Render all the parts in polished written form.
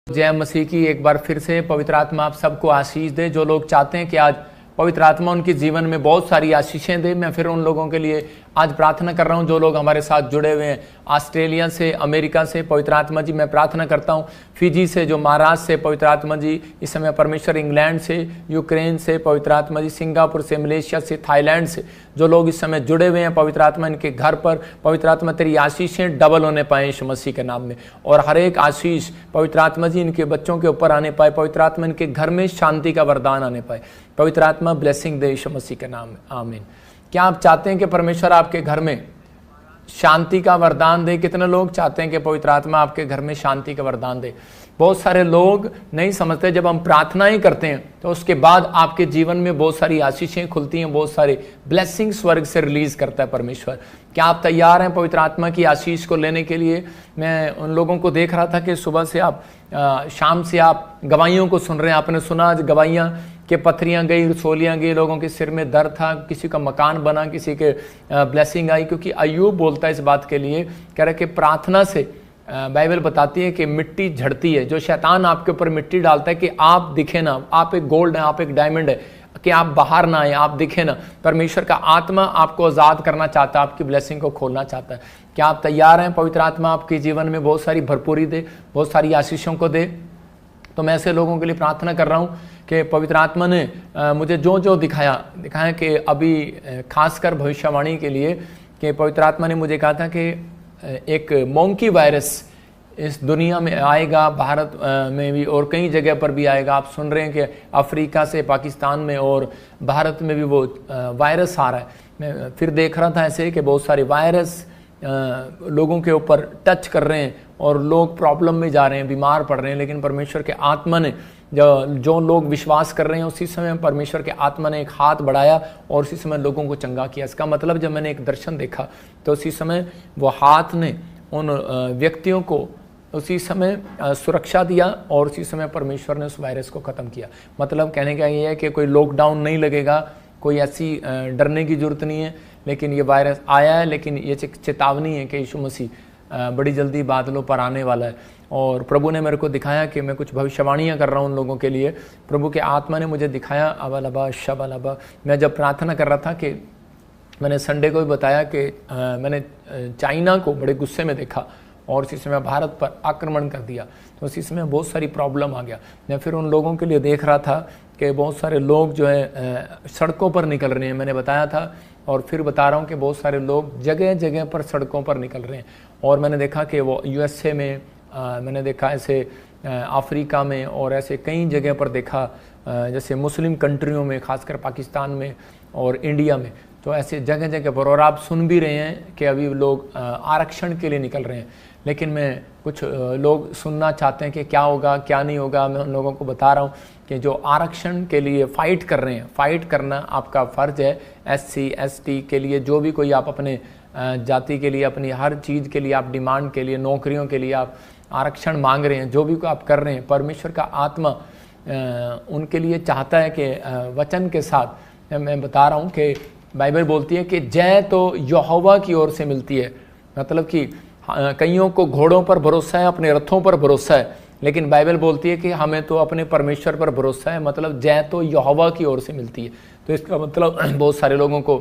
जय मसीह की एक बार फिर से पवित्र आत्मा आप सबको आशीष दे। जो लोग चाहते हैं कि आज पवित्र आत्मा उनके जीवन में बहुत सारी आशीषें दे, मैं फिर उन लोगों के लिए आज प्रार्थना कर रहा हूं जो लोग हमारे साथ जुड़े हुए हैं ऑस्ट्रेलिया से, अमेरिका से। पवित्र आत्मा जी मैं प्रार्थना करता हूं फिजी से, जो महाराष्ट्र से पवित्र आत्मा जी इस समय परमेश्वर, इंग्लैंड से, यूक्रेन से पवित्र आत्मा जी, सिंगापुर से, मलेशिया से, थाईलैंड से जो लोग इस समय जुड़े हुए हैं पवित्र आत्मा, इनके घर पर पवित्र आत्मा तेरी आशीषें डबल होने पाए यीशु मसीह के नाम में। और हर एक आशीष पवित्र आत्मा जी इनके बच्चों के ऊपर आने पाए, पवित्र आत्मा इनके घर में शांति का वरदान आने पाए। पवित्र आत्मा ब्लेसिंग दे यीशु मसीह के नाम में, आमीन। क्या आप चाहते हैं कि परमेश्वर आपके घर में शांति का वरदान दे? कितने लोग चाहते हैं कि पवित्र आत्मा आपके घर में शांति का वरदान दे? बहुत सारे लोग नहीं समझते, जब हम प्रार्थनाएं करते हैं तो उसके बाद आपके जीवन में बहुत सारी आशीषें खुलती हैं, बहुत सारे ब्लेसिंग स्वर्ग से रिलीज करता है परमेश्वर। क्या आप तैयार हैं पवित्र आत्मा की आशीष को लेने के लिए? मैं उन लोगों को देख रहा था कि सुबह से आप शाम से आप गवाहियों को सुन रहे हैं। आपने सुना आज गवाहियां के पथरियां गई, रसोलियां गई, लोगों के सिर में दर्द था, किसी का मकान बना, किसी के ब्लेसिंग आई। क्योंकि अय्यूब बोलता है इस बात के लिए, कह रहा है कि प्रार्थना से बाइबल बताती है कि मिट्टी झड़ती है। जो शैतान आपके ऊपर मिट्टी डालता है कि आप दिखे ना, आप एक गोल्ड है, आप एक डायमंड है, कि आप बाहर ना आए, आप दिखे ना। परमेश्वर का आत्मा आपको आज़ाद करना चाहता है, आपकी ब्लेसिंग को खोलना चाहता है। क्या आप तैयार हैं पवित्र आत्मा आपके जीवन में बहुत सारी भरपूरी दे, बहुत सारी आशीषों को दे? तो मैं ऐसे लोगों के लिए प्रार्थना कर रहा हूँ कि पवित्र आत्मा ने मुझे जो जो दिखाया कि अभी खासकर भविष्यवाणी के लिए, कि पवित्र आत्मा ने मुझे कहा था कि एक मोंकी वायरस इस दुनिया में आएगा, भारत में भी और कई जगह पर भी आएगा। आप सुन रहे हैं कि अफ्रीका से, पाकिस्तान में और भारत में भी वो वायरस आ रहा है। मैं फिर देख रहा था ऐसे कि बहुत सारे वायरस लोगों के ऊपर टच कर रहे हैं और लोग प्रॉब्लम में जा रहे हैं, बीमार पड़ रहे हैं। लेकिन परमेश्वर के आत्मा ने जो लोग विश्वास कर रहे हैं, उसी समय परमेश्वर के आत्मा ने एक हाथ बढ़ाया और उसी समय लोगों को चंगा किया। इसका मतलब जब मैंने एक दर्शन देखा तो उसी समय वो हाथ ने उन व्यक्तियों को उसी समय सुरक्षा दिया और उसी समय परमेश्वर ने उस वायरस को ख़त्म किया। मतलब कहने का ये है कि कोई लॉकडाउन नहीं लगेगा, कोई ऐसी डरने की जरूरत नहीं है। लेकिन ये वायरस आया है, लेकिन ये चेतावनी है कि यीशु मसीह बड़ी जल्दी बादलों पर आने वाला है। और प्रभु ने मेरे को दिखाया कि मैं कुछ भविष्यवाणियाँ कर रहा हूँ उन लोगों के लिए। प्रभु के आत्मा ने मुझे दिखाया अबलबा शबलबा। मैं जब प्रार्थना कर रहा था कि मैंने संडे को भी बताया कि मैंने चाइना को बड़े गुस्से में देखा और उसी समय भारत पर आक्रमण कर दिया, तो उसी समय बहुत सारी प्रॉब्लम आ गया। मैं फिर उन लोगों के लिए देख रहा था कि बहुत सारे लोग जो है सड़कों पर निकल रहे हैं। मैंने बताया था और फिर बता रहा हूँ कि बहुत सारे लोग जगह जगह पर सड़कों पर निकल रहे हैं। और मैंने देखा कि वो यूएसए में, मैंने देखा ऐसे अफ्रीका में और ऐसे कई जगह पर देखा, जैसे मुस्लिम कंट्रियों में, खासकर पाकिस्तान में और इंडिया में, तो ऐसे जगह जगह पर। और आप सुन भी रहे हैं कि अभी लोग आरक्षण के लिए निकल रहे हैं। लेकिन मैं कुछ लोग सुनना चाहते हैं कि क्या होगा क्या नहीं होगा। मैं उन लोगों को बता रहा हूँ कि जो आरक्षण के लिए फ़ाइट कर रहे हैं, फ़ाइट करना आपका फ़र्ज़ है। SC ST के लिए, जो भी कोई आप अपने जाति के लिए, अपनी हर चीज़ के लिए आप डिमांड के लिए, नौकरियों के लिए आप आरक्षण मांग रहे हैं, जो भी आप कर रहे हैं, परमेश्वर का आत्मा उनके लिए चाहता है कि वचन के साथ मैं बता रहा हूँ कि बाइबल बोलती है कि जय तो यहोवा की ओर से मिलती है। मतलब कि कईयों को घोड़ों पर भरोसा है, अपने रथों पर भरोसा है, लेकिन बाइबल बोलती है कि हमें तो अपने परमेश्वर पर भरोसा है। मतलब जय तो यहोवा की ओर से मिलती है। तो इसका मतलब बहुत सारे लोगों को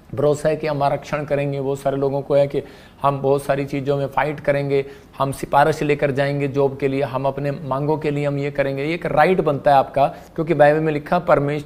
भरोसा है कि हम आरक्षण करेंगे, बहुत सारे लोगों को है कि हम बहुत सारी चीज़ों में फ़ाइट करेंगे, हम सिफारिश लेकर जाएंगे जॉब के लिए, हम अपने मांगों के लिए हम ये करेंगे। ये एक राइट बनता है आपका, क्योंकि बाइबल में लिखा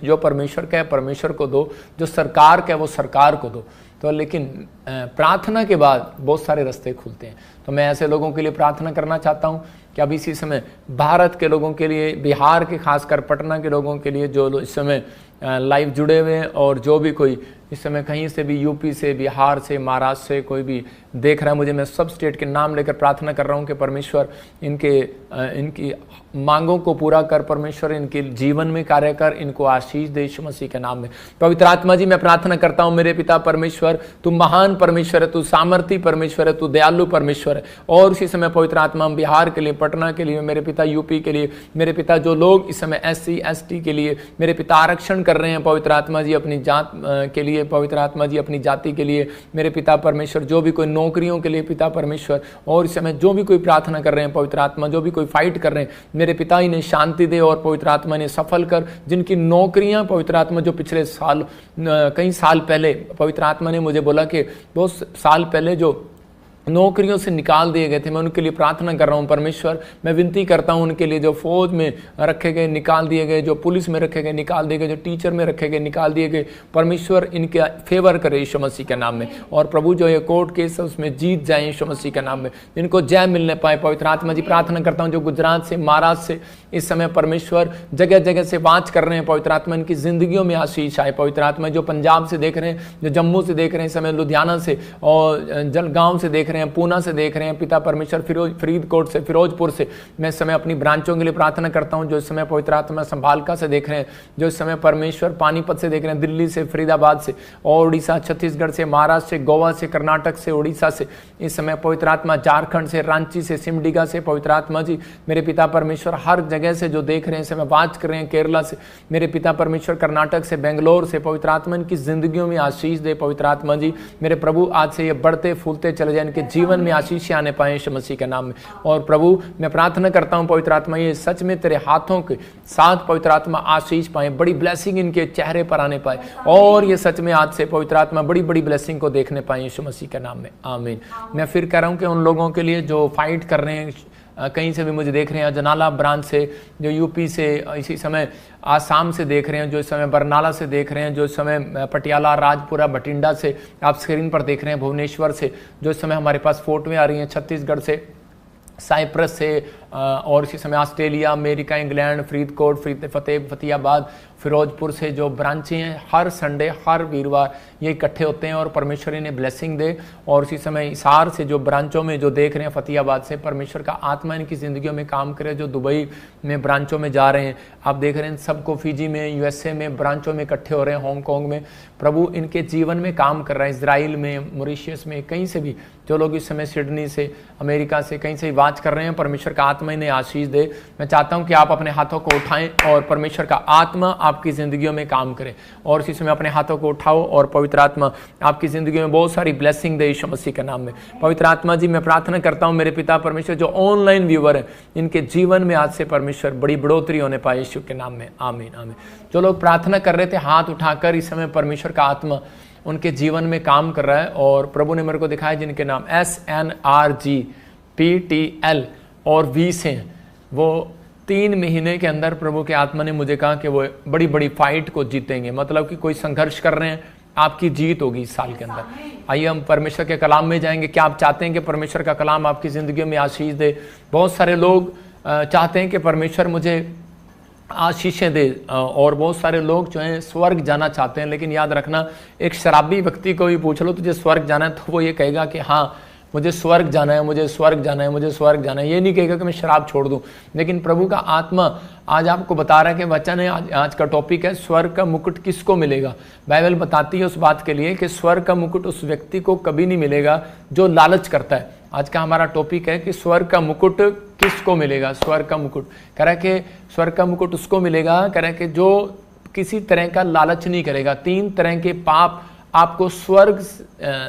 जो परमेश्वर का है परमेश्वर को दो, जो सरकार का है वो सरकार को दो। तो लेकिन प्रार्थना के बाद बहुत सारे रास्ते खुलते हैं। तो मैं ऐसे लोगों के लिए प्रार्थना करना चाहता हूँ कि अभी इसी समय भारत के लोगों के लिए, बिहार के खासकर पटना के लोगों के लिए जो इस समय लाइव जुड़े हुए हैं, और जो भी कोई इस समय कहीं से भी, यूपी से, बिहार से, महाराष्ट्र से कोई भी देख रहा है मुझे, मैं सब स्टेट के नाम लेकर प्रार्थना कर रहा हूँ कि परमेश्वर इनकी मांगों को पूरा कर, परमेश्वर इनके जीवन में कार्य कर, इनको आशीष दे यीशु मसीह के नाम में। पवित्र आत्मा जी मैं प्रार्थना करता हूँ मेरे पिता परमेश्वर, तू महान परमेश्वर है, तू सामर्थी परमेश्वर है, तू दयालु परमेश्वर है। और उसी समय पवित्र आत्मा हम बिहार के लिए, पटना के लिए, मेरे पिता यूपी के लिए, मेरे पिता जो लोग इस समय SC ST के लिए मेरे पिता आरक्षण कर रहे हैं पवित्र आत्मा जी अपनी जात के लिए, पवित्र आत्मा जी अपनी जाति के लिए, मेरे पिता परमेश्वर जो भी कोई नौकरियों के लिए पिता परमेश्वर, और इस समय जो भी कोई प्रार्थना कर रहे हैं पवित्र आत्मा, जो भी कोई फाइट कर रहे हैं मेरे पिता, इन्हें शांति दे और पवित्र आत्मा ने सफल कर, जिनकी नौकरियां पवित्र आत्मा जो पिछले साल कई साल पहले पवित्र आत्मा ने मुझे बोला कि बहुत साल पहले जो नौकरियों से निकाल दिए गए थे, मैं उनके लिए प्रार्थना कर रहा हूं परमेश्वर। मैं विनती करता हूं उनके लिए जो फौज में रखे गए निकाल दिए गए, जो पुलिस में रखे गए निकाल दिए गए, जो टीचर में रखे गए निकाल दिए गए, परमेश्वर इनके फेवर करे यीशु मसीह के नाम में। और प्रभु जो ये कोर्ट केस है उसमें जीत जाए यीशु मसीह के नाम में, इनको जय मिलने पाए पवित्र आत्मा जी। प्रार्थना करता हूँ जो गुजरात से, महाराष्ट्र से इस समय परमेश्वर जगह जगह से वाच कर रहे हैं पवित्र आत्मा, इनकी जिंदगियों में आशीष आए पवित्र आत्मा। जो पंजाब से देख रहे हैं, जो जम्मू से देख रहे हैं, इस समय लुधियाना से और जलगांव से देख रहे हैं, पूना से देख रहे हैं पिता परमेश्वर, फरीदकोट से, फिरोजपुर से, मैं इस समय अपनी ब्रांचों के लिए प्रार्थना करता हूं। जो इस समय पवित्र आत्मा संभालका से देख रहे हैं, जो इस समय परमेश्वर पानीपत से देख रहे हैं, दिल्ली से, फरीदाबाद से और उड़ीसा, छत्तीसगढ़ से, महाराष्ट्र से, गोवा से, कर्नाटक से, उड़ीसा से, इस समय पवित्र आत्मा झारखंड से, रांची से, सिमडिगा से पवित्र आत्मा जी मेरे पिता परमेश्वर हर जगह से जो देख रहे हैं, इस समय वाच कर रहे हैं, केरला से मेरे पिता परमेश्वर, कर्नाटक से, बेंगलोर से पवित्र आत्मा इनकी जिंदगियों में आशीष दे पवित्र आत्मा जी। मेरे प्रभु आज से ये बढ़ते फूलते चले जाए, इनके जीवन में आशीष आने पाए यीशु मसीह के नाम में। और प्रभु मैं प्रार्थना करता हूं पवित्र आत्मा ये सच में तेरे हाथों के साथ पवित्र आत्मा आशीष पाए, बड़ी ब्लेसिंग इनके चेहरे पर आने पाए और ये सच में आज से पवित्र आत्मा बड़ी बड़ी ब्लेसिंग को देखने पाए यीशु मसीह के नाम में, आमीन। मैं फिर कह रहा हूं कि उन लोगों के लिए जो फाइट कर रहे हैं, कहीं से भी मुझे देख रहे हैं, जनाला ब्रांच से, जो यूपी से, इसी समय आसाम से देख रहे हैं, जो इस समय बरनाला से देख रहे हैं, जो इस समय पटियाला, राजपुरा, बठिंडा से आप स्क्रीन पर देख रहे हैं, भुवनेश्वर से, जो इस समय हमारे पास फोटोएं आ रही हैं, छत्तीसगढ़ से, साइप्रस से और इसी समय Australia, America, England, Faridkot, Fatehabad, Firozpur से जो ब्रांचें हैं, हर संडे, हर वीरवार ये इकट्ठे होते हैं और परमेश्वर इन्हें ब्लेसिंग दे। और इसी समय हिसार से जो ब्रांचों में जो देख रहे हैं, फतेहाबाद से, परमेश्वर का आत्मा इनकी ज़िंदगियों में काम करे। जो दुबई में ब्रांचों में जा रहे हैं, आप देख रहे हैं सबको, फिजी में, यूएसए में ब्रांचों में इकट्ठे हो रहे हैं, हांगकांग में, प्रभु इनके जीवन में काम कर रहा है। इजराइल में, मॉरिशस में, कहीं से भी जो लोग इस समय सिडनी से, अमेरिका से, कहीं से वाच कर रहे हैं, परमेश्वर का आत्मा इन्हें आशीष दे। मैं चाहता हूं कि आप अपने हाथों को उठाएं और परमेश्वर का आत्मा आपकी जिंदगियों में काम करे। और इसी समय अपने हाथों को उठाओ और पवित्र आत्मा आपकी जिंदगी में बहुत सारी ब्लेसिंग दे यीशु मसीह के नाम में। पवित्र आत्मा जी मैं प्रार्थना करता हूं मेरे पिता परमेश्वर, जो ऑनलाइन व्यूअर है, इनके जीवन में आज से परमेश्वर बड़ी बढ़ोतरी होने पाए यीशु के नाम में, आमीन आमीन। जो लोग प्रार्थना कर रहे थे हाथ उठाकर, इस समय परमेश्वर का आत्मा उनके जीवन में काम कर रहा है। और प्रभु ने मेरे को दिखाया जिनके नाम SNRGPTL और V से हैं, वो 3 महीने के अंदर प्रभु के आत्मा ने मुझे कहा कि वो बड़ी बड़ी फाइट को जीतेंगे। मतलब कि कोई संघर्ष कर रहे हैं, आपकी जीत होगी इस साल के अंदर। आइए हम परमेश्वर के कलाम में जाएंगे। क्या आप चाहते हैं कि परमेश्वर का कलाम आपकी जिंदगी में आशीष दे? बहुत सारे लोग चाहते हैं कि परमेश्वर मुझे आशीषें दे और बहुत सारे लोग जो हैं स्वर्ग जाना चाहते हैं। लेकिन याद रखना, एक शराबी व्यक्ति को भी पूछ लो तुझे स्वर्ग जाना है, तो वो ये कहेगा कि हाँ मुझे स्वर्ग जाना है, मुझे स्वर्ग जाना है, मुझे स्वर्ग जाना है। ये नहीं कहेगा कि मैं शराब छोड़ दूं। लेकिन प्रभु का आत्मा आज आपको बता रहा है कि वचन है, आज का टॉपिक है स्वर्ग का मुकुट किसको मिलेगा। बाइबल बताती है उस बात के लिए कि स्वर्ग का मुकुट उस व्यक्ति को कभी नहीं मिलेगा जो लालच करता है। आज का हमारा टॉपिक है कि स्वर्ग का मुकुट किसको मिलेगा। स्वर्ग का मुकुट कह रहा है कि स्वर्ग का मुकुट उसको मिलेगा, कह रहा है कि जो किसी तरह का लालच नहीं करेगा। 3 तरह के पाप आपको स्वर्ग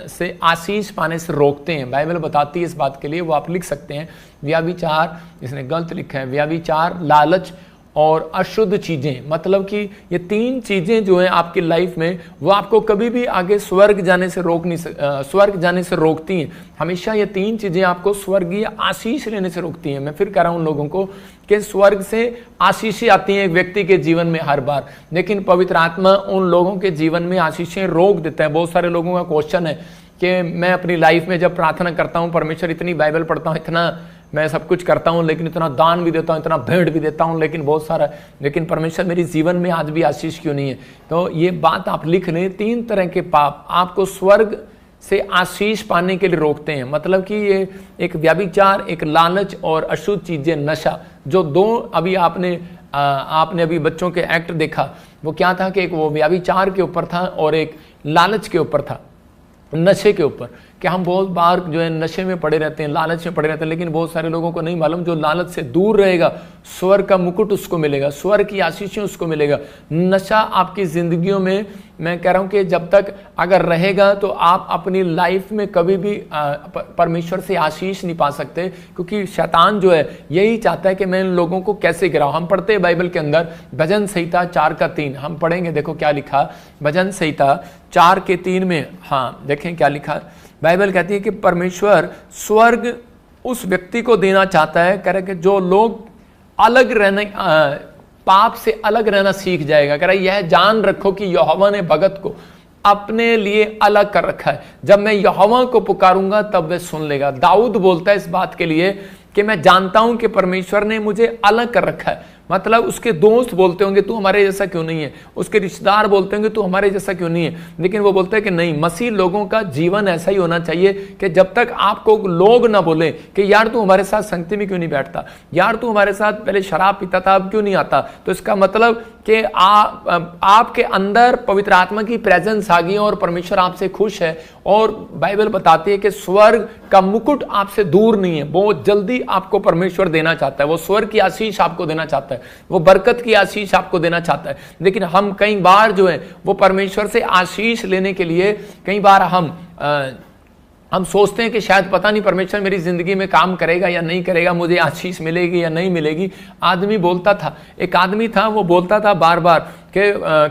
से आशीष पाने से रोकते हैं। बाइबल बताती है इस बात के लिए, वो आप लिख सकते हैं। व्याभिचार, इसने गलत लिखा है, व्याभिचार, लालच और अशुद्ध चीजें। मतलब कि ये 3 चीजें जो हैं आपकी लाइफ में, वो आपको कभी भी आगे स्वर्ग जाने से स्वर्ग जाने से रोकती हैं। हमेशा ये 3 चीजें आपको स्वर्गीय आशीष लेने से रोकती हैं। मैं फिर कह रहा हूं उन लोगों को कि स्वर्ग से आशीषें आती हैं एक व्यक्ति के जीवन में हर बार, लेकिन पवित्र आत्मा उन लोगों के जीवन में आशीषें रोक देता है। बहुत सारे लोगों का क्वेश्चन है कि मैं अपनी लाइफ में जब प्रार्थना करता हूं, परमेश्वर इतनी बाइबल पढ़ता हूं, इतना मैं सब कुछ करता हूं, लेकिन इतना दान भी देता हूं, इतना भेंट भी देता हूं, लेकिन बहुत सारा, लेकिन परमेश्वर मेरे जीवन में आज भी आशीष क्यों नहीं है? तो ये बात आप लिख लें। 3 तरह के पाप आपको स्वर्ग से आशीष पाने के लिए रोकते हैं। मतलब कि ये एक व्याभिचार, एक लालच और अशुद्ध चीजें, नशा, जो 2 अभी आपने अभी बच्चों के एक्ट देखा, वो क्या था कि एक वो व्याभिचार के ऊपर था और एक लालच के ऊपर था, नशे के ऊपर। कि हम बहुत बार जो है नशे में पड़े रहते हैं, लालच में पड़े रहते हैं, लेकिन बहुत सारे लोगों को नहीं मालूम जो लालच से दूर रहेगा स्वर्ग का मुकुट उसको मिलेगा, स्वर्ग की आशीषें उसको मिलेगा। नशा आपकी जिंदगियों में, मैं कह रहा हूं कि जब तक अगर रहेगा तो आप अपनी लाइफ में कभी भी परमेश्वर से आशीष नहीं पा सकते, क्योंकि शैतान जो है यही चाहता है कि मैं इन लोगों को कैसे गिराऊं। हम पढ़ते हैं बाइबल के अंदर भजन संहिता 4:3, हम पढ़ेंगे, देखो क्या लिखा भजन संहिता 4:3 में। हाँ देखें क्या लिखा, बाइबल कहती है कि परमेश्वर स्वर्ग उस व्यक्ति को देना चाहता है, कह रहे कि जो लोग अलग रहने, पाप से अलग रहना सीख जाएगा। कह रहा है यह जान रखो कि यहोवा ने भगत को अपने लिए अलग कर रखा है, जब मैं यहोवा को पुकारूंगा तब वह सुन लेगा। दाऊद बोलता है इस बात के लिए कि मैं जानता हूं कि परमेश्वर ने मुझे अलग कर रखा है। मतलब उसके दोस्त बोलते होंगे तू हमारे जैसा क्यों नहीं है, उसके रिश्तेदार बोलते होंगे तू हमारे जैसा क्यों नहीं है, लेकिन वो बोलते हैं कि नहीं, मसीह लोगों का जीवन ऐसा ही होना चाहिए कि जब तक आपको लोग ना बोले कि यार तू हमारे साथ संगति में क्यों नहीं बैठता, यार तू हमारे साथ पहले शराब पीता था अब क्यों नहीं आता, तो इसका मतलब कि आपके अंदर पवित्र आत्मा की प्रेजेंस आ गई और परमेश्वर आपसे खुश है। और बाइबल बताती है कि स्वर्ग का मुकुट आपसे दूर नहीं है, बहुत जल्दी आपको परमेश्वर देना चाहता है, वो स्वर्ग की आशीष आपको देना चाहता है, वो बरकत की आशीष आपको देना चाहता है। लेकिन हम कई बार जो है वो परमेश्वर से आशीष लेने के लिए कई बार हम सोचते हैं कि शायद पता नहीं परमेश्वर मेरी जिंदगी में काम करेगा या नहीं करेगा, मुझे आशीष मिलेगी या नहीं मिलेगी। आदमी बोलता था, एक आदमी था वो बोलता था बार बार कि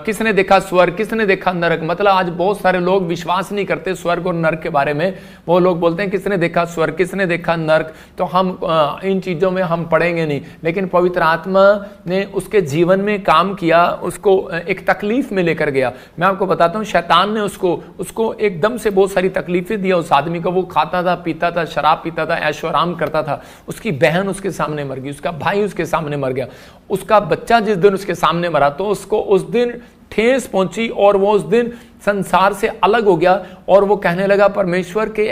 किसने देखा स्वर्ग, किसने देखा नरक। मतलब आज बहुत सारे लोग विश्वास नहीं करते स्वर्ग और नरक के बारे में, वो लोग बोलते हैं किसने देखा स्वर्ग, किसने देखा नरक, तो हम इन चीज़ों में हम पढ़ेंगे नहीं। लेकिन पवित्र आत्मा ने उसके जीवन में काम किया, उसको एक तकलीफ में लेकर गया। मैं आपको बताता हूँ, शैतान ने उसको एकदम से बहुत सारी तकलीफें दिया उस आदमी को। वो खाता था, पीता था, शराब पीता था, ऐशो आराम करता था। उसकी बहन उसके सामने मर गई, उसका भाई उसके सामने मर गया, उसका बच्चा जिस दिन उसके सामने मरा तो उसको उस दिन ठेस पहुंची और वो उस दिन संसार से अलग हो गया। और वो कहने लगा परमेश्वर के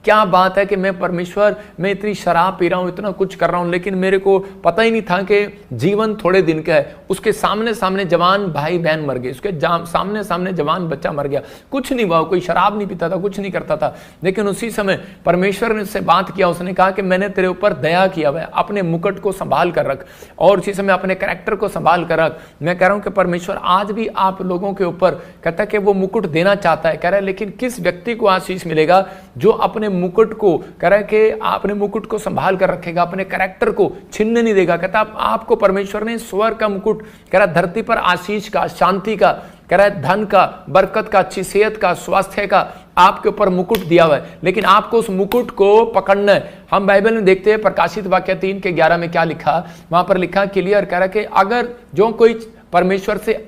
क्या बात है कि मैं परमेश्वर, मैं इतनी शराब पी रहा हूं, इतना कुछ कर रहा हूं, लेकिन मेरे को पता ही नहीं था कि जीवन थोड़े दिन का है। उसके सामने सामने जवान भाई बहन मर गए, उसके सामने सामने जवान बच्चा मर गया, कुछ नहीं हुआ, कोई शराब नहीं पीता था, कुछ नहीं करता था। लेकिन उसी समय परमेश्वर ने उससे बात किया, उसने कहा कि मैंने तेरे ऊपर दया किया हुआ है, अपने मुकुट को संभाल कर रख और उसी समय अपने कैरेक्टर को संभाल कर रख। मैं कह रहा हूं कि परमेश्वर आज भी आप लोगों के ऊपर कहता है कि वो मुकुट देना चाहता है। कह रहा है लेकिन किस व्यक्ति को आशीष मिलेगा, जो अपने मुकुट को, कह रहा है कि अपने मुकुट को संभाल कर रखेगा, अपने कैरेक्टर को छीनने नहीं देगा। कहता आपको परमेश्वर ने स्वर्ग का मुकुट, कह रहा धरती पर आशीष का, शांति का, कह रहा है धन का, बरकत का, अच्छी सेहत का, स्वास्थ्य का आपके ऊपर मुकुट दिया हुआ है, लेकिन आपको उस मुकुट को पकड़ना है। हम बाइबल में देखते हैं प्रकाशित वाक्य 3:11 में क्या लिखा, वहां पर लिखा क्लियर, कह रहा है कि अगर जो कोई परमेश्वर से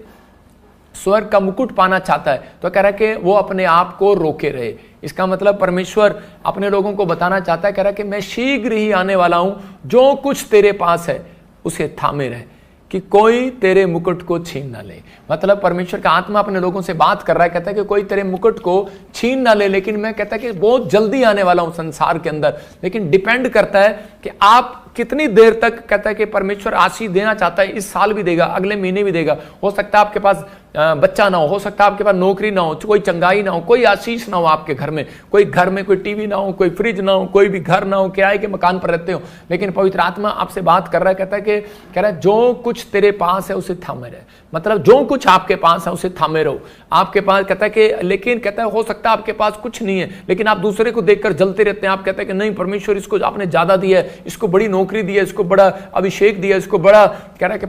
स्वर्ग का मुकुट पाना चाहता है तो कह रहा है कि वो अपने आप को रोके रहे। इसका मतलब परमेश्वर अपने लोगों को बताना चाहता है, कह रहा है कि मैं शीघ्र ही आने वाला हूं, जो कुछ तेरे पास है उसे थामे रहे कि कोई तेरे मुकुट को छीन ना ले। मतलब परमेश्वर का आत्मा अपने लोगों से बात कर रहा है, कहता है कि कोई तेरे मुकुट को छीन ना ले, लेकिन मैं कहता है कि बहुत जल्दी आने वाला हूं संसार के अंदर। लेकिन डिपेंड करता है कि आप कितनी देर तक, कहता है कि परमेश्वर आशीष देना चाहता है, इस साल भी देगा, अगले महीने भी देगा। हो सकता है आपके पास बच्चा ना हो सकता है आपके पास नौकरी ना हो, कोई चंगाई ना हो, कोई आशीष ना हो आपके घर में, कोई घर में कोई टीवी ना हो, कोई फ्रिज ना हो, कोई भी घर ना हो, किराए के मकान पर रहते हो, लेकिन पवित्र आत्मा आपसे बात कर रहा है, कहता है कि कह रहा है जो कुछ तेरे पास है उसे थामे रहे। मतलब जो कुछ आपके पास है उसे थामे रहो। आपके पास कहता है कि, लेकिन कहता है हो सकता है आपके पास कुछ नहीं है, लेकिन आप दूसरे को देखकर जलते रहते हैं। आप कहते हैं कि नहीं परमेश्वर इसको आपने ज्यादा दिया है, इसको बड़ी नौकरी दी है, इसको बड़ा अभिषेक दिया, इसको बड़ा कह रहा है कि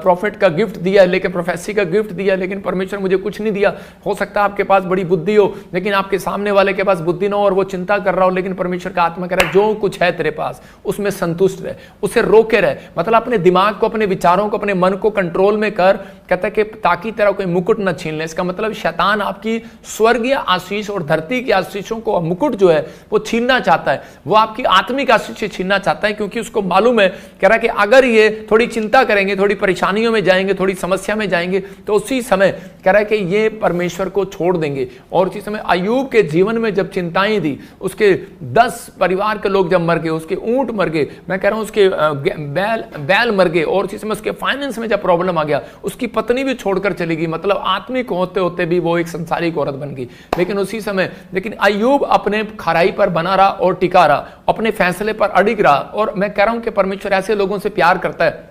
प्रॉफिट का गिफ्ट दिया है, लेकिन प्रोफेसी का गिफ्ट दिया, लेकिन परमेश्वर मुझे कुछ नहीं दिया। हो सकता है आपके पास बड़ी बुद्धि हो, लेकिन आपके सामने वाले के पास बुद्धि ना हो और वो चिंता कर रहा हो, लेकिन परमेश्वर का आत्मा कह रहा है जो कुछ है तेरे पास उसमें संतुष्ट रहे, उसे रोके रहे। मतलब अपने दिमाग को, अपने विचारों को, अपने मन को कंट्रोल में कर, कहता है कि ताकि तेरा कोई मुकुट न छीन ले। इसका मतलब शैतान आपकी स्वर्गीय आशीष और धरती की आशीषों को, मुकुट जो है वो छीनना चाहता है, वो आपकी आत्मिक आशीष छीनना चाहता है, क्योंकि उसको मालूम है, कह रहा है कि अगर ये थोड़ी चिंता करेंगे, थोड़ी परेशानियों में जाएंगे, थोड़ी समस्या में जाएंगे, तो उसी उसी समय कह रहा है कि ये परमेश्वर को छोड़ देंगे। और उसी समय अय्यूब के जीवन में जब चिंताएं थी, उसके 10 परिवार के लोग जब मर गए, उसके ऊंट मर गए, मैं कह रहा हूं उसके बैल मर गए, और उसी समय उसके फाइनेंस में जब प्रॉब्लम आ गया, उसकी पत्नी भी छोड़कर चली गई, मतलब आत्मिक होते होते भी वो एक संसारिक औरत बन गई। लेकिन उसी समय अय्यूब अपने खराई पर बना रहा और टिका रहा, अपने फैसले पर अडिग रहा। और मैं कह रहा हूं कि परमेश्वर ऐसे लोगों से प्यार करता है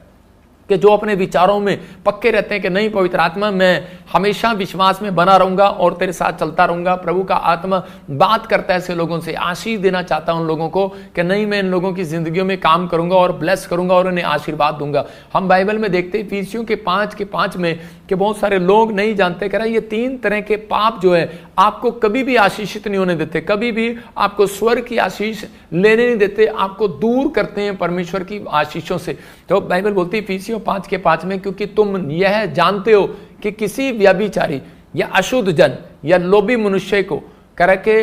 कि जो अपने विचारों में पक्के रहते हैं कि नहीं पवित्र आत्मा, मैं हमेशा विश्वास में बना रहूंगा और तेरे साथ चलता रहूंगा। प्रभु का आत्मा बात करता है ऐसे लोगों से, आशीष देना चाहता हूं उन लोगों को कि नहीं, मैं इन लोगों की जिंदगियों में काम करूंगा और ब्लेस करूंगा और उन्हें आशीर्वाद दूंगा। हम बाइबल में देखते हैं इफिसियों के 5 में कि बहुत सारे लोग नहीं जानते, कह रहा है ये 3 तरह के पाप जो है आपको कभी भी आशीषित नहीं होने देते, कभी भी आपको स्वर्ग की आशीष लेने नहीं देते, आपको दूर करते हैं परमेश्वर की आशीषों से। तो बाइबल बोलती है इफिसियों 5 में, क्योंकि तुम यह जानते हो कि किसी व्यभिचारी या अशुद्ध जन या लोभी मनुष्य को कह के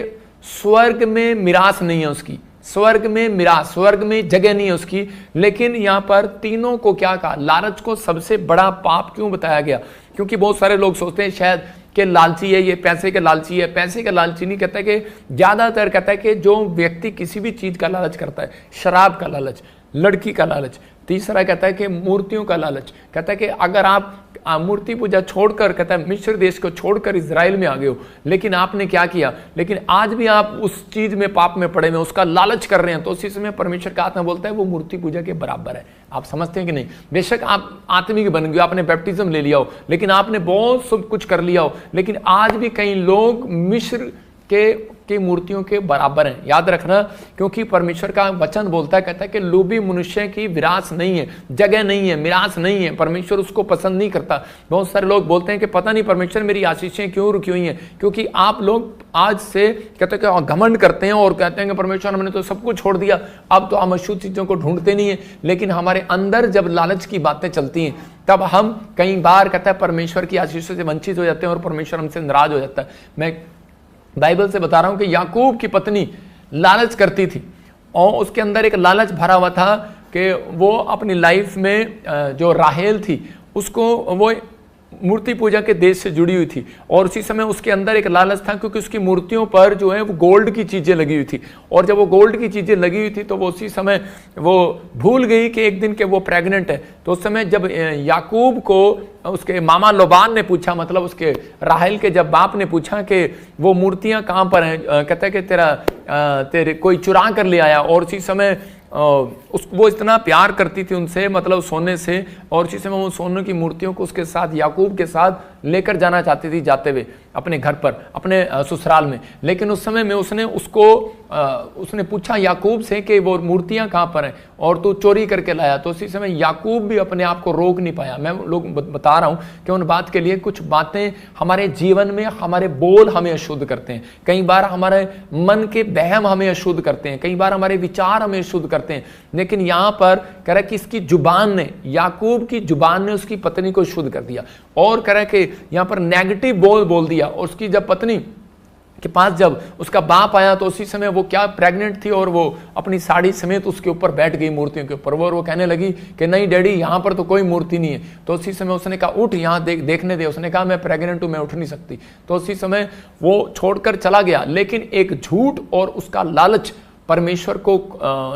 स्वर्ग में मिरास नहीं है उसकी, स्वर्ग में मिरास, स्वर्ग में जगह नहीं है उसकी। लेकिन यहां पर तीनों को क्या कहा, लालच को सबसे बड़ा पाप क्यों बताया गया? क्योंकि बहुत सारे लोग सोचते हैं शायद कि लालची है, ये पैसे के लालची है। पैसे के लालची नहीं कहता है कि ज्यादातर कहता है कि जो व्यक्ति किसी भी चीज का लालच करता है, शराब का लालच, लड़की का लालच, तीसरा कहता है कि मूर्तियों का लालच, कहता है कि अगर आप मूर्ति पूजा छोड़कर, कहता है मिस्र देश को छोड़कर इजराइल में आ गए हो, लेकिन आपने क्या किया, लेकिन आज भी आप उस चीज में पाप में पड़े हुए, उसका लालच कर रहे हैं, तो उसी समय परमेश्वर का आत्मा बोलता है वो मूर्ति पूजा के बराबर है। आप समझते हैं कि नहीं? बेशक आप आत्मिक बन गए, आपने बैप्टिज्म ले लिया हो, लेकिन आपने बहुत सब कुछ कर लिया हो, लेकिन आज भी कई लोग मिस्र की मूर्तियों के बराबर हैं। याद रखना, क्योंकि परमेश्वर का वचन बोलता है, कहता है कि लोभी मनुष्य की विरास नहीं है, जगह नहीं है, मिरास नहीं है, परमेश्वर उसको पसंद नहीं करता। बहुत सारे लोग बोलते हैं कि पता नहीं परमेश्वर मेरी आशीषें क्यों रुकी हुई हैं, क्योंकि आप लोग आज से कहते हैं कि घमंड करते हैं और कहते हैं कि परमेश्वर हमने तो सब कुछ छोड़ दिया, अब तो हम अशुद्ध चीजों को ढूंढते नहीं है। लेकिन हमारे अंदर जब लालच की बातें चलती हैं, तब हम कई बार कहता है परमेश्वर की आशीषों से वंचित हो जाते हैं और परमेश्वर हमसे नाराज हो जाता है। मैं बाइबल से बता रहा हूं कि याकूब की पत्नी लालच करती थी और उसके अंदर एक लालच भरा हुआ था कि वो अपनी लाइफ में जो राहेल थी उसको, वो मूर्ति पूजा के देश से जुड़ी हुई थी और उसी समय उसके अंदर एक लालच था, क्योंकि उसकी मूर्तियों पर जो है वो गोल्ड की चीजें लगी हुई थी। और जब वो गोल्ड की चीजें लगी हुई थी तो वो उसी समय वो भूल गई कि एक दिन के वो प्रेग्नेंट है। तो उस समय जब याकूब को उसके मामा लोबान ने पूछा, मतलब उसके राहेल के जब बाप ने पूछा कि वो मूर्तियां कहाँ पर हैं, कहता है कि तेरे कोई चुरा कर ले आया। और उसी समय वो इतना प्यार करती थी उनसे, मतलब सोने से, और उसी समय वो सोने की मूर्तियों को उसके साथ, याकूब के साथ लेकर जाना चाहती थी जाते हुए अपने घर पर, अपने ससुराल में। लेकिन उस समय में उसने पूछा याकूब से कि वो मूर्तियां कहाँ पर हैं और तू चोरी करके लाया। तो उसी समय याकूब भी अपने आप को रोक नहीं पाया। मैं लोग बता रहा हूं कि उन बात के लिए कुछ बातें हमारे जीवन में, हमारे बोल हमें अशुद्ध करते हैं, कई बार हमारे मन के बहम हमें अशुद्ध करते हैं, कई बार हमारे विचार हमें शुद्ध करते हैं। लेकिन यहां पर कह रहा है कि इसकी जुबान ने, याकूब की जुबान ने उसकी पत्नी को शुद्ध कर दिया। और कह रहा है कि यहां पर नेगेटिव बोल दिया। और उसकी जब पत्नी के पास जब उसका बाप आया तो उसी समय वो क्या प्रेग्नेंट थी और वो अपनी साड़ी समेत उसके ऊपर बैठ गई, मूर्तियों के ऊपर। वो कहने लगी कि नहीं डैडी, यहाँ पर तो कोई मूर्ति नहीं है। तो उसी समय उसने कहा उठ, यहाँ देखने दे। उसने कहा मैं प्रेग्नेंट हूं, मैं उठ नहीं सकती। तो उसी समय वो छोड़कर चला गया। लेकिन एक झूठ और उसका लालच परमेश्वर को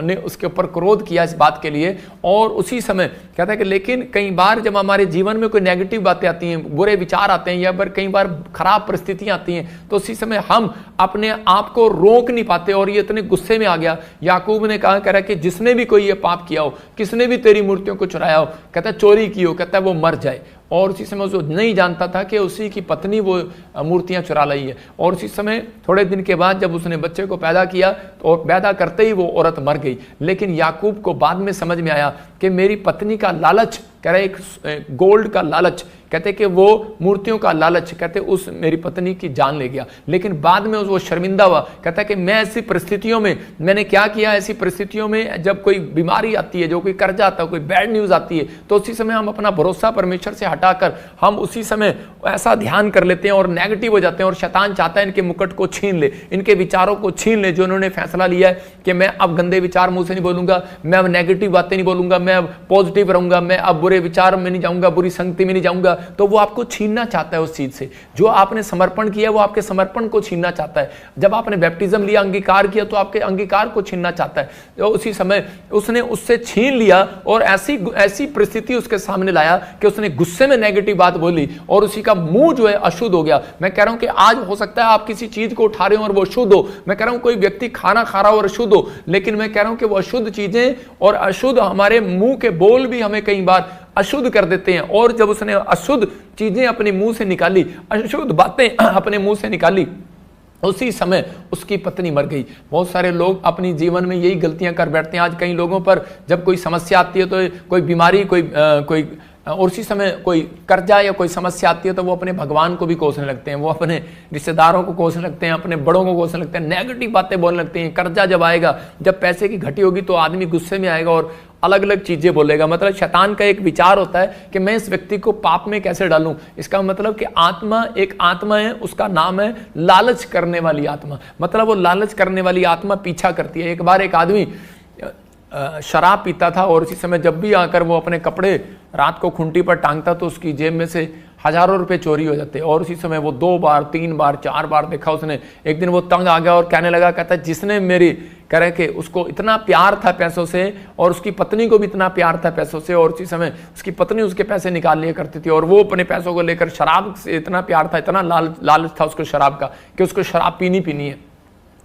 ने उसके ऊपर क्रोध किया इस बात के लिए। और उसी समय कहता है कि लेकिन कई बार जब हमारे जीवन में कोई नेगेटिव बातें आती हैं, बुरे विचार आते हैं, या फिर कई बार खराब परिस्थितियां आती हैं, तो उसी समय हम अपने आप को रोक नहीं पाते। और ये इतने गुस्से में आ गया। याकूब ने कहा, कह रहा कि जिसने भी कोई ये पाप किया हो, किसने भी तेरी मूर्तियों को चुराया हो, कहता है चोरी की हो, कहता है वो मर जाए। और उसी समय वो नहीं जानता था कि उसी की पत्नी वो मूर्तियां चुरा लाई है। और उसी समय थोड़े दिन के बाद जब उसने बच्चे को पैदा किया तो पैदा करते ही वो औरत मर गई। लेकिन याकूब को बाद में समझ में आया कि मेरी पत्नी का लालच, कह रहे एक गोल्ड का लालच, कहते कि वो मूर्तियों का लालच, कहते उस मेरी पत्नी की जान ले गया। लेकिन बाद में वो शर्मिंदा हुआ, कहता कि मैं ऐसी परिस्थितियों में मैंने क्या किया। ऐसी परिस्थितियों में जब कोई बीमारी आती है, जो कोई कर्जा आता है, कोई बैड न्यूज आती है, तो उसी समय हम अपना भरोसा परमेश्वर से हटाकर हम उसी समय ऐसा ध्यान कर लेते हैं और नेगेटिव हो जाते हैं। और शैतान चाहता है इनके मुकुट को छीन ले, इनके विचारों को छीन ले, जो उन्होंने फैसला लिया है कि मैं अब गंदे विचार मुंह से नहीं बोलूंगा, मैं अब नेगेटिव बातें नहीं बोलूंगा, मैं अब पॉजिटिव रहूंगा, मैं अब बुरे विचार में नहीं जाऊंगा, बुरी संगति में नहीं जाऊंगा, तो वो आपको छीनना चाहता है उस चीज से। जो आपने समर्पण किया वो आपके समर्पण को छीनना चाहता है। जब आपने बैप्टिज्म लिया, अंगीकार किया, तो आपके अंगीकार को छीनना चाहता है। तो उसी समय उसने उससे छीन लिया और ऐसी परिस्थिति उसके सामने लाया कि उसने गुस्से में नेगेटिव बात बोली और उसी का मुंह जो है अशुद्ध हो गया। मैं कह रहा हूं कि आज हो सकता है आप किसी चीज को उठा रहे हो और वो अशुद्ध हो। मैं कह रहा हूं कोई व्यक्ति खाना खा रहा हो और अशुद्ध हो, लेकिन मैं कह रहा हूं कि वो अशुद्ध चीजें और अशुद्ध हमारे मुंह के बोल भी हमें कई बार अशुद्ध कर देते हैं। और जब उसने अशुद्ध चीजें अपने मुंह से निकाली, अशुद्ध बातें अपने मुंह से निकाली, उसी समय उसकी पत्नी मर गई। बहुत सारे लोग अपनी जीवन में यही गलतियां कर बैठते हैं। आज कई लोगों पर जब कोई समस्या आती है, तो कोई बीमारी, कोई और उसी समय कोई कर्जा या कोई समस्या आती है, तो वो अपने भगवान को भी कोसने लगते हैं, वो अपने रिश्तेदारों को कोसने लगते हैं, अपने बड़ों को कोसने लगते हैं, नेगेटिव बातें बोलने लगते हैं। कर्जा जब आएगा, जब पैसे की घटी होगी, तो आदमी गुस्से में आएगा और अलग अलग चीजें बोलेगा। मतलब शैतान का एक विचार होता है कि मैं इस व्यक्ति को पाप में कैसे डालूं। इसका मतलब कि आत्मा एक आत्मा है, उसका नाम है लालच करने वाली आत्मा। मतलब वो लालच करने वाली आत्मा पीछा करती है। एक बार एक आदमी शराब पीता था और उसी समय जब भी आकर वो अपने कपड़े रात को खूंटी पर टांगता, तो उसकी जेब में से हजारों रुपए चोरी हो जाते। और उसी समय वो 2 बार 3 बार 4 बार देखा उसने। एक दिन वो तंग आ गया और कहने लगा, कहता है जिसने मेरी कह के उसको इतना प्यार था पैसों से, और उसकी पत्नी को भी इतना प्यार था पैसों से, और उसी समय उसकी पत्नी उसके पैसे निकाल लिया करती थी, और वो अपने पैसों को लेकर शराब से इतना प्यार था, इतना लालच था उसको शराब का कि उसको शराब पीनी है।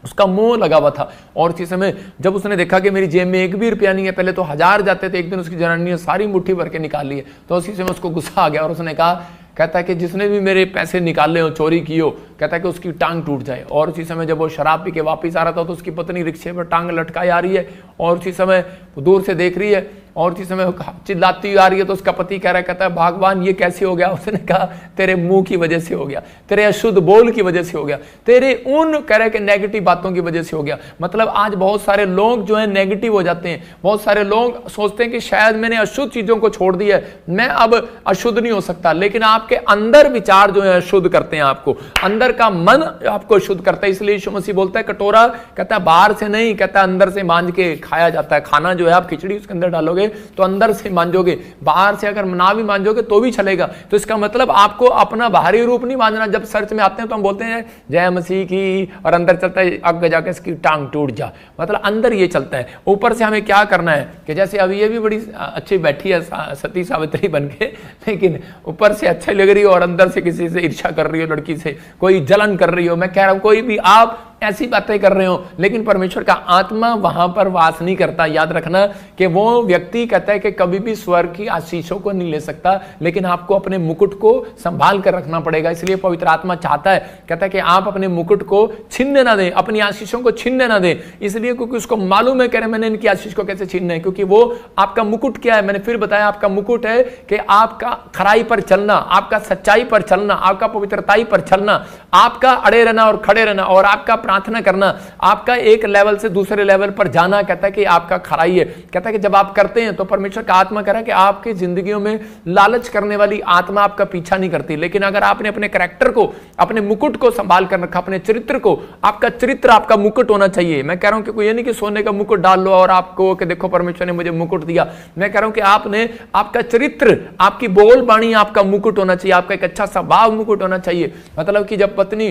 उसका मोह लगा हुआ था। और इसी समय जब उसने देखा कि मेरी जेब में एक भी रुपया नहीं है, पहले तो 1000 जाते थे, एक दिन उसकी जनानी ने सारी मुट्ठी भर के निकाल लिए, तो उसी समय उसको गुस्सा आ गया और उसने कहा, कहता है कि जिसने भी मेरे पैसे निकाले हो, चोरी की हो, कहता है कि उसकी टांग टूट जाए। और उसी समय जब वो शराब पी के वापस आ रहा था, तो उसकी पत्नी रिक्शे पर टांग लटकाई आ रही है और उसी समय दूर से देख रही है और उसी समय चिल्लाती आ रही है। तो उसका पति कह रहा है, कहता है भगवान ये कैसे हो गया। उसने कहा तेरे मुंह की वजह से हो गया, तेरे अशुद्ध बोल की वजह से हो गया, तेरे उन कह रहे कि नेगेटिव बातों की वजह से हो गया। मतलब आज बहुत सारे लोग जो है नेगेटिव हो जाते हैं। बहुत सारे लोग सोचते हैं कि शायद मैंने अशुद्ध चीजों को छोड़ दिया है, मैं अब अशुद्ध नहीं हो सकता, लेकिन आपके अंदर विचार जो है शुद्ध करते हैं आपको, अंदर का मन आपको शुद्ध करता है। इसलिए यीशु मसीह बोलता है कटोरा, कहता है बाहर से नहीं, कहता है अंदर से मांज के खाया जाता है। खाना जो है आप खिचड़ी उसके अंदर डालोगे तो अंदर से मांजोगे, बाहर से अगर ना भी मांजोगे तो भी चलेगा। तो इसका मतलब आपको अपना बाहरी रूप नहीं मांजना। जब चर्च में आते हैं तो हम बोलते हैं जय मसीह की, और अंदर चलता है आगे जाके इसकी टांग टूट जा, मतलब अंदर ये चलता है। ऊपर से हमें क्या करना है कि जैसे अभी ये भी बड़ी अच्छी बैठी है सती सावित्री बन के, लेकिन ऊपर से अच्छा लग रही हो और अंदर से किसी से ईर्ष्या कर रही हो, लड़की से कोई जलन कर रही हो। मैं कह रहा हूं कोई भी आप ऐसी बातें कर रहे हो, लेकिन परमेश्वर का आत्मा वहां पर वास नहीं करता। याद रखना कि वो व्यक्ति कहता है कि कभी भी स्वर्ग की आशीषों को नहीं ले सकता, लेकिन आपको अपने मुकुट को संभाल कर रखना पड़ेगा। इसलिए पवित्र आत्मा चाहता है, कहता है कि आप अपने मुकुट को छीनने ना दें, अपनी आशीषों को छीनने ना दें। इसलिए क्योंकि उसको मालूम है, कह रहे मैंने इनकी आशीष को कैसे छीनना है, क्योंकि वो आपका मुकुट क्या है। मैंने फिर बताया आपका मुकुट है कि आपका खराई पर चलना, आपका सच्चाई पर चलना, आपका पवित्रताई पर चलना, आपका अड़े रहना और खड़े रहना, और आपका प्रार्थना करना, आपका एक लेवल से दूसरे लेवल पर जाना, कहता है कि आपका खराई है। कहता है कि जब आप करते हैं तो परमेश्वर का आत्मा कह रहा है कि आपकी जिंदगियों में लालच करने वाली आत्मा आपका पीछा नहीं करती। लेकिन अगर आपने अपने कैरेक्टर को, अपने मुकुट को संभाल कर रखा, अपने चरित्र को, आपका चरित्र आपका मुकुट होना चाहिए। मैं कह रहा हूं कि कोई ये नहीं कि सोने का मुकुट डाल लो और आपको कि देखो परमेश्वर ने मुझे मुकुट दिया। मैं कह रहा हूं कि आपने, आपका चरित्र, आपकी बोल बाणी आपका मुकुट होना चाहिए, आपका एक अच्छा स्वभाव मुकुट होना चाहिए। मतलब कि जब पत्नी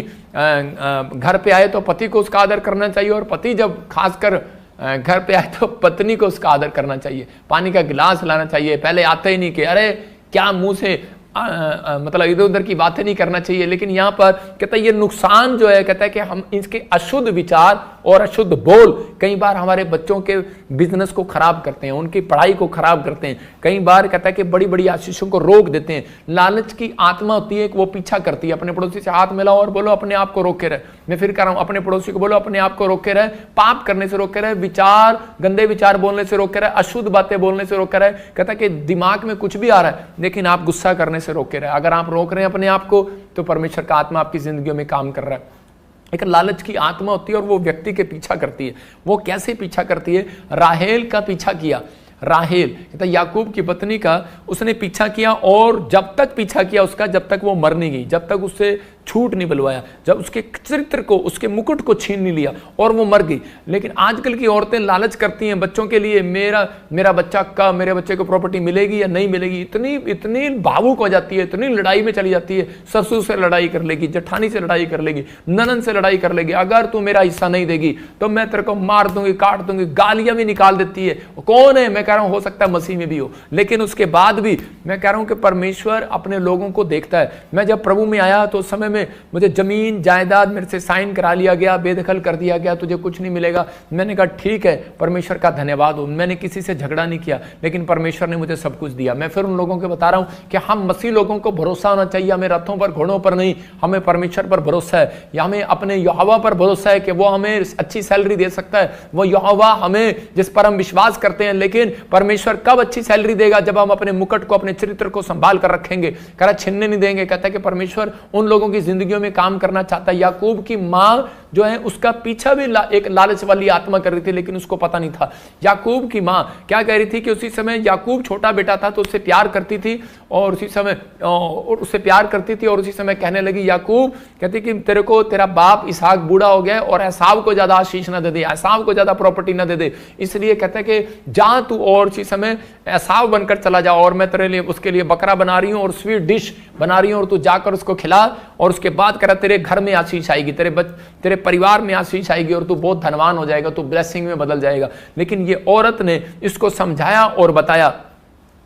घर पे आए तो पति को उसका आदर करना चाहिए, और पति जब खासकर घर पे आए तो पत्नी को उसका आदर करना चाहिए। पानी का गिलास लाना चाहिए, पहले आते ही नहीं कि अरे क्या मुंह से मतलब इधर उधर की बातें नहीं करना चाहिए। लेकिन यहां पर कहता है ये नुकसान जो है, कहता है कि हम इसके अशुद्ध विचार और अशुद्ध बोल कई बार हमारे बच्चों के बिजनेस को खराब करते हैं, उनकी पढ़ाई को खराब करते हैं। कई बार कहता है कि बड़ी बड़ी आशीषों को रोक देते हैं। लालच की आत्मा होती है कि वो पीछा करती है। अपने पड़ोसी से हाथ मिलाओ और बोलो अपने आप को रोके रहे। मैं फिर कह रहा हूं, अपने पड़ोसी को बोलो अपने आप को रोके रहे, पाप करने से रोके रहे, विचार, गंदे विचार बोलने से रोके रहे, अशुद्ध बातें बोलने से रोके रहे। कहता है कि दिमाग में कुछ भी आ रहा है लेकिन आप गुस्सा करने से रोके रहे। अगर आप रोक रहे हैं अपने आप को तो परमेश्वर का आत्मा आपकी जिंदगियों में काम कर रहा है। एक लालच की आत्मा होती है और वो व्यक्ति के पीछा करती है। वो कैसे पीछा करती है? राहेल का पीछा किया। राहेल कहता याकूब की पत्नी का उसने पीछा किया, और जब तक पीछा किया उसका, जब तक वो मर नहीं गई, जब तक उससे छूट नहीं बुलवाया, जब उसके चरित्र को, उसके मुकुट को छीन नहीं लिया और वो मर गई। लेकिन आजकल की औरतें लालच करती हैं बच्चों के लिए, मेरा बच्चा कब, मेरे बच्चे को प्रॉपर्टी मिलेगी या नहीं मिलेगी, इतनी भावुक हो जाती है, इतनी लड़ाई में चली जाती है। ससुर से लड़ाई कर लेगी, जेठानी से लड़ाई कर लेगी, ननन से लड़ाई कर लेगी, अगर तू मेरा हिस्सा नहीं देगी तो मैं तेरे को मार दूंगी, काट दूंगी, गालियां भी निकाल देती है। कौन है? मैं कह रहा हूं हो सकता है मसीह में भी हो, लेकिन उसके बाद भी मैं कह रहा हूं कि परमेश्वर अपने लोगों को देखता है। मैं जब प्रभु में आया तो उस समय में मुझे जमीन जायदाद मेरे से साइन करा लिया गया, बेदखल कर दिया गया, तुझे कुछ नहीं मिलेगा। मैंने कहा ठीक है, परमेश्वर का धन्यवाद हो, मैंने किसी से झगड़ा नहीं किया, लेकिन परमेश्वर ने मुझे सब कुछ दिया। मैं फिर उन लोगों को बता रहा हूं कि हम मसीह लोगों को भरोसा होना चाहिए, हमें रथों पर घोड़ों पर नहीं, हमें परमेश्वर पर भरोसा है, या हमें अपने यहोवा पर भरोसा है कि वो हमें अच्छी सैलरी दे सकता है। वो यहोवा हमें, जिस पर हम विश्वास करते हैं, लेकिन परमेश्वर कब अच्छी सैलरी देगा? जब हम अपने मुकुट को, अपने चरित्र को संभाल कर रखेंगे, करा छिनने नहीं देंगे। कहता है कि परमेश्वर उन लोगों की जिंदगियों में काम करना चाहता है। याकूब की मां जो है उसका पीछा भी एक लालच वाली आत्मा कर रही थी, लेकिन उसको पता नहीं था। याकूब की मां क्या कह रही थी कि उसी समय याकूब छोटा बेटा था तो उससे प्यार करती थी, और उसी समय उससे प्यार करती थी, और उसी समय कहने लगी, याकूब कहती कि तेरे को तेरा बाप इसहाक बूढ़ा हो गया और एसाव को ज्यादा आशीष ना दे दे, एसाव को ज्यादा प्रॉपर्टी ना दे दे, इसलिए कहता है कि जा तू और उसी समय एसाव बनकर चला जा, और मैं तेरे लिए उसके लिए बकरा बना रही हूं और स्वीट डिश बना रही हूं, और तू जाकर उसको खिला, और उसके बाद कह रहा तेरे घर में आशीष आएगी, तेरे परिवार में आशीष आएगी, और तू बहुत धनवान हो जाएगा, तू ब्लेसिंग में बदल जाएगा। लेकिन ये औरत ने इसको समझाया और बताया,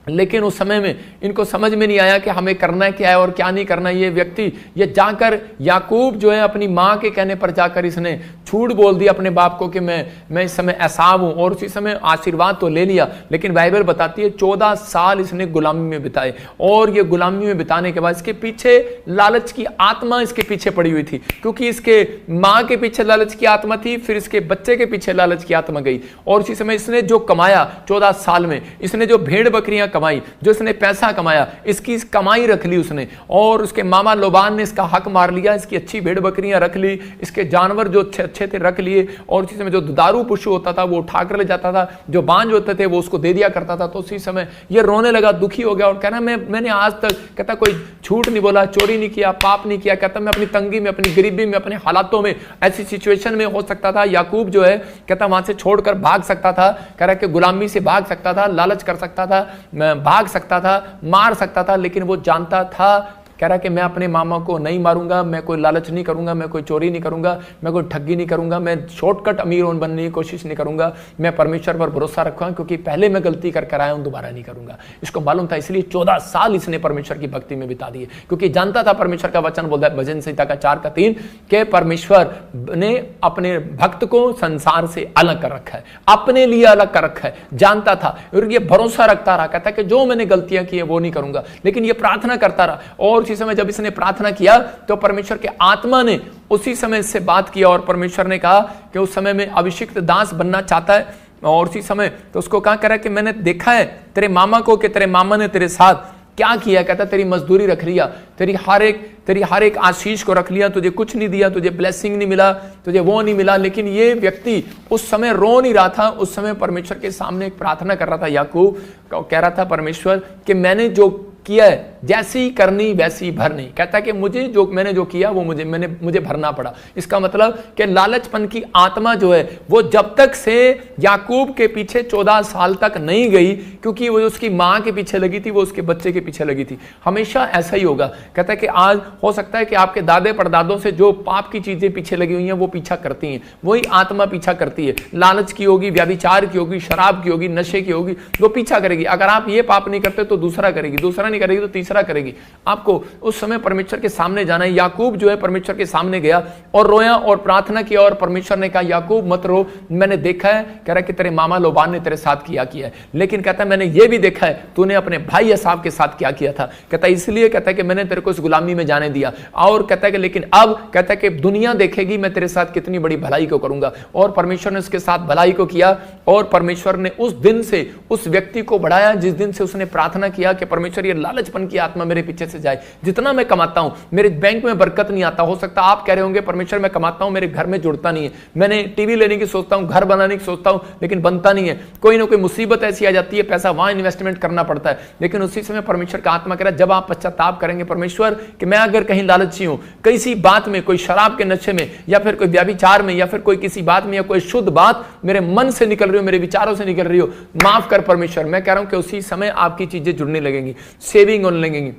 लेकिन उस समय में इनको समझ में नहीं आया कि हमें करना क्या है और क्या नहीं करना। ये व्यक्ति ये जाकर याकूब जो है अपनी मां के कहने पर जाकर इसने झूठ बोल दिया अपने बाप को कि मैं इस समय एसाव हूं, और उसी समय आशीर्वाद तो ले लिया, लेकिन बाइबल बताती है 14 साल इसने गुलामी में बिताए, और ये गुलामी में बिताने के बाद इसके पीछे लालच की आत्मा इसके पीछे पड़ी हुई थी, क्योंकि इसके मां के पीछे लालच की आत्मा थी, फिर इसके बच्चे के पीछे लालच की आत्मा गई, और उसी समय इसने जो कमाया 14 साल में, इसने जो भेड़ बकरियां कमाई, जो इसने पैसा कमाया, इसकी कमाई रख ली उसने, और उसके मामा लोबान ने इसका हक मार लिया, इसकी अच्छी भेड़ बकरियां रख ली, इसके जानवर जो अच्छे थे रख लिए, और उसी समय जो दुधारू पशु होता था वो उठाकर ले जाता था, जो बांझ होते थे वो उसको दे दिया करता था। तो उसी समय ये रोने लगा, दुखी हो गया, और कहना मैंने आज तक कहता कोई झूठ नहीं बोला, चोरी नहीं किया, पाप नहीं किया। कहता मैं अपनी तंगी में, अपनी गरीबी में, अपने हालातों में, ऐसी सिचुएशन में हो सकता था याकूब जो है कहता वहां से छोड़कर भाग सकता था, कह रहा कि गुलामी से भाग सकता था, लालच कर सकता था, भाग सकता था, मार सकता था, लेकिन वो जानता था, कह रहा कि मैं अपने मामा को नहीं मारूंगा, मैं कोई लालच नहीं करूंगा, मैं कोई चोरी नहीं करूंगा, मैं कोई ठगी नहीं करूंगा, मैं शॉर्टकट अमीर बनने की कोशिश नहीं करूंगा, मैं परमेश्वर पर भरोसा रखूंगा, क्योंकि पहले मैं गलती करके आया हूं, दोबारा नहीं करूंगा। इसको मालूम था, इसलिए 14 साल इसने परमेश्वर की भक्ति में बिता दिए, क्योंकि जानता था परमेश्वर का वचन बोलता है भजन संहिता का 4:3 के परमेश्वर ने अपने भक्त को संसार से अलग कर रखा है, अपने लिए अलग कर रखा है, जानता था, और ये भरोसा रखता रहा, कहता कि जो मैंने गलतियां की है वो नहीं करूंगा, लेकिन ये प्रार्थना करता रहा। और उसी समय जब इसने प्रार्थना किया तो परमेश्वर के आत्मा ने उसी समय इससे बात किया, और परमेश्वर ने कहा कि उस समय में अभिषिक्त दास बनना चाहता है, और उसी समय तो उसको कहा करा कि मैंने देखा है तेरे मामा को कि तेरे मामा ने तेरे साथ क्या किया। कहता तेरी मजदूरी रख लिया, तेरी हर एक आशीष को रख लिया, तुझे कुछ नहीं दिया, तुझे ब्लेसिंग नहीं मिला, तुझे वो नहीं मिला। लेकिन ये व्यक्ति उस समय रो नहीं रहा था, उस समय परमेश्वर के सामने एक प्रार्थना कर रहा था। याकूब कह रहा था परमेश्वर कि मैंने जो किया है जैसी करनी वैसी भरनी। कहता कि मैंने जो किया वो मुझे भरना पड़ा। इसका मतलब कि लालचपन की आत्मा जो है वो जब तक से याकूब के पीछे 14 साल तक नहीं गई, क्योंकि वो उसकी मां के पीछे लगी थी, वो उसके बच्चे के पीछे लगी थी। हमेशा ऐसा ही होगा। कहता है कि आज हो सकता है कि आपके दादे परदादों से जो पाप की चीजें पीछे लगी हुई हैं वो पीछा करती हैं, वही आत्मा पीछा करती है। लालच की होगी, व्यभिचार की होगी, शराब की होगी, नशे की होगी, वो पीछा करेगी। अगर आप ये पाप नहीं करते तो दूसरा करेगी, दूसरा नहीं करेगी तो तीसरा करेगी। आपको उस समय परमेश्वर के सामने जाना है। याकूब जो है परमेश्वर के सामने गया और रोया और प्रार्थना किया, और परमेश्वर ने कहा याकूब मत रो, मैंने देखा है, कह रहा कि तेरे मामा लोबान ने तेरे साथ किया है, लेकिन कहता है मैंने ये भी देखा है तूने अपने भाई एसाव के साथ क्या किया था। कहता है इसलिए कहता है कि मैंने तेरे को इस गुलामी में जाने दिया, और कहता है कि लेकिन अब कहता है कि दुनिया देखेगी मैं तेरे साथ कितनी बड़ी भलाई को करूंगा। और परमेश्वर ने उसके साथ भलाई को किया, और परमेश्वर ने उस दिन से उस व्यक्ति को बढ़ाया जिस दिन से उसने प्रार्थना किया कि परमेश्वर ये लालचपन की आत्मा मेरे पीछे से जाए। जितना मैं कमाता हूं मेरे बैंक में बरकत नहीं आता। हो सकता है आप कह रहे होंगे परमेश्वर मैं कमाता हूं मेरे घर में जुड़ता नहीं है, मैंने टीवी लेने की सोचता हूं, घर बनाने की सोचता हूं, लेकिन बनता नहीं है। कोई ना कोई मुसीबत ऐसी आ जाती है, पैसा वहां इन्वेस्टमेंट करना पड़ता है। लेकिन उसी समय परमेश्वर का आत्मा कह रहा है जब आप पश्चाताप करेंगे परमेश्वर कि मैं अगर कहीं लालची हूं, किसी बात में, कोई शराब के नशे में या फिर कोई व्यभिचार में या फिर कोई किसी बात में या कोई शुद्ध बात मेरे मन से निकल रही हो, मेरे विचारों से निकल रही हो, माफ कर परमेश्वर। मैं कह रहा हूं कि उसी समय आपकी चीजें जुड़ने लगेंगी, सेविंग होने लगेंगी।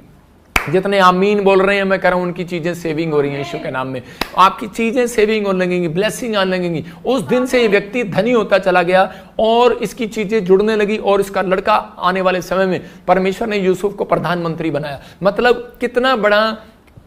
जितने आमीन बोल रहे हैं मैं कह रहा हूं उनकी चीजें सेविंग हो रही हैं यीशु के नाम में। आपकी चीजें सेविंग होने लगेंगी, ब्लेसिंग आने लगेंगी। उस दिन से ये व्यक्ति धनी होता चला गया और इसकी चीजें जुड़ने लगी और इसका लड़का आने वाले समय में परमेश्वर ने यूसुफ को प्रधानमंत्री बनाया। मतलब कितना बड़ा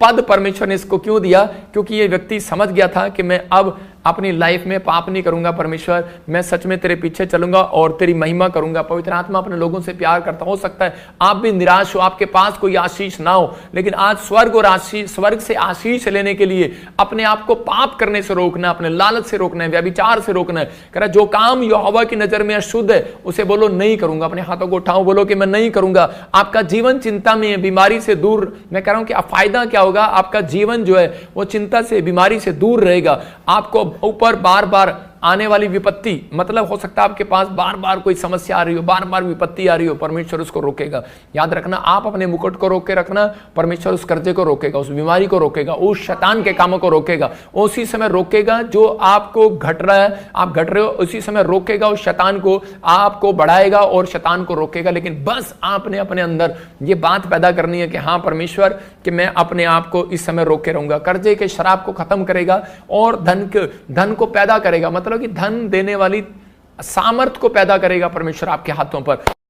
पद परमेश्वर ने इसको क्यों दिया? क्योंकि ये व्यक्ति समझ गया था कि मैं अब अपनी लाइफ में पाप नहीं करूंगा परमेश्वर, मैं सच में तेरे पीछे चलूंगा और तेरी महिमा करूंगा। पवित्र आत्मा अपने लोगों से प्यार करता। हो सकता है आप भी निराश हो, आपके पास कोई आशीष ना हो, लेकिन आज स्वर्ग से आशीष लेने के लिए अपने आप को पाप करने से रोकना, अपने लालच से रोकना है, व्यभिचार से रोकना है। कह रहा जो काम यहोवा की नजर में अशुद्ध है उसे बोलो नहीं करूंगा। अपने हाथों को उठाओ, बोलो कि मैं नहीं करूंगा। आपका जीवन चिंता में है, बीमारी से दूर। मैं कह रहा हूं कि फायदा क्या होगा? आपका जीवन जो है वो चिंता से, बीमारी से दूर रहेगा। आपको ऊपर बार बार आने वाली विपत्ति, मतलब हो सकता है आपके पास बार बार कोई समस्या आ रही हो, बार बार विपत्ति आ रही हो, परमेश्वर उसको रोकेगा। याद रखना, आप अपने मुकुट को रोक के रखना, परमेश्वर उस कर्जे को रोकेगा, उस बीमारी को रोकेगा, उस शैतान के कामों को रोकेगा। उसी समय रोकेगा जो आपको घट रहा है, आप घट रहे हो, उसी समय रोकेगा उस शैतान को, आपको बढ़ाएगा और शैतान को रोकेगा। लेकिन बस आपने अपने अंदर ये बात पैदा करनी है कि हाँ परमेश्वर कि मैं अपने आप को इस समय रोके रहूंगा। कर्जे के शराब को खत्म करेगा और धन को पैदा करेगा। मतलब कि धन देने वाली सामर्थ को पैदा करेगा परमेश्वर आपके हाथों पर।